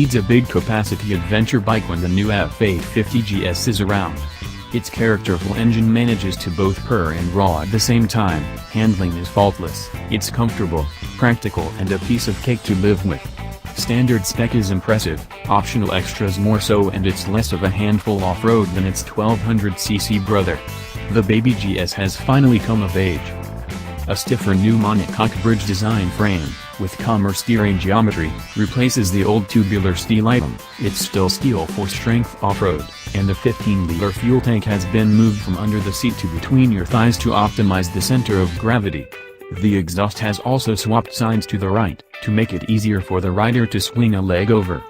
needs a big capacity adventure bike when the new F850GS is around. Its characterful engine manages to both purr and raw at the same time, handling is faultless, it's comfortable, practical and a piece of cake to live with. Standard spec is impressive, optional extras more so, and it's less of a handful off-road than its 1200cc brother. The baby GS has finally come of age. A stiffer new monocoque bridge design frame, with calmer steering geometry, replaces the old tubular steel item. It's still steel for strength off-road, and the 15-liter fuel tank has been moved from under the seat to between your thighs to optimize the center of gravity. The exhaust has also swapped sides to the right, to make it easier for the rider to swing a leg over.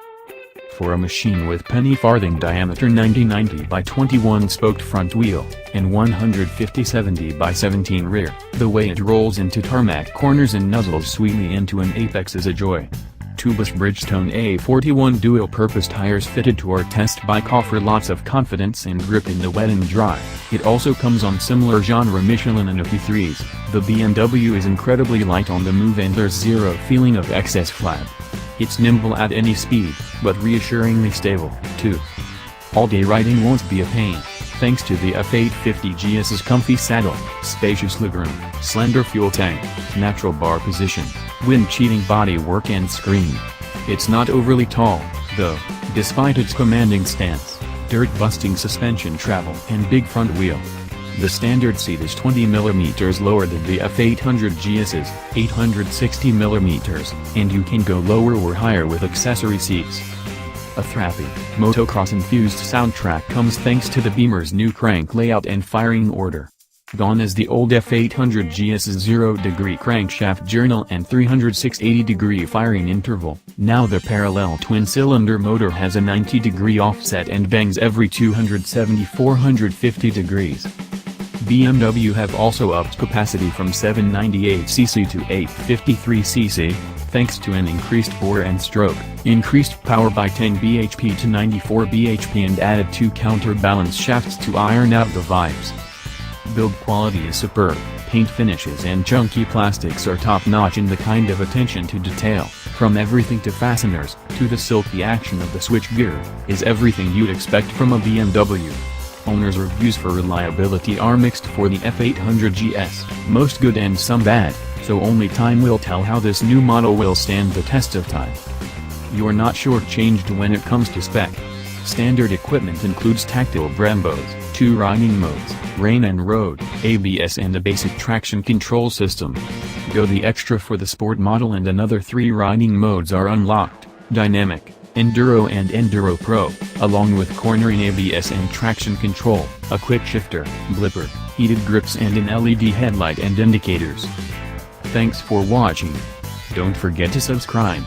For a machine with penny farthing diameter 90/90 by 21 spoked front wheel, and 150/70 by 17 rear, the way it rolls into tarmac corners and nuzzles sweetly into an apex is a joy. Tubeless Bridgestone A41 dual-purpose tires fitted to our test bike offer lots of confidence and grip in the wet and dry. It also comes on similar genre Michelin Anakee 3s. The BMW is incredibly light on the move and there's zero feeling of excess flab. It's nimble at any speed, but reassuringly stable, too. All-day riding won't be a pain, thanks to the F850GS's comfy saddle, spacious legroom, slender fuel tank, natural bar position, wind-cheating bodywork and screen. It's not overly tall, though, despite its commanding stance, dirt-busting suspension travel and big front wheel. The standard seat is 20mm lower than the F850GS's, 860mm, and you can go lower or higher with accessory seats. A thrapy, motocross-infused soundtrack comes thanks to the Beamer's new crank layout and firing order. Gone is the old F850GS's 0-degree crankshaft journal and 360-degree firing interval. Now the parallel twin-cylinder motor has a 90-degree offset and bangs every 270-450 degrees. BMW have also upped capacity from 798cc to 853cc, thanks to an increased bore and stroke, increased power by 10 bhp to 94 bhp and added 2 counterbalance shafts to iron out the vibes. Build quality is superb, paint finishes and chunky plastics are top-notch in the kind of attention to detail, from everything to fasteners, to the silky action of the switchgear, is everything you'd expect from a BMW. Owners' reviews for reliability are mixed for the F850GS, most good and some bad, so only time will tell how this new model will stand the test of time. You're not shortchanged when it comes to spec. Standard equipment includes tactile Brembos, 2 riding modes, rain and road, ABS and a basic traction control system. Go the extra for the sport model and another 3 riding modes are unlocked, dynamic, Enduro and Enduro Pro, along with cornering ABS and traction control, a quick shifter, blipper, heated grips and an LED headlight and indicators. Thanks for watching. Don't forget to subscribe.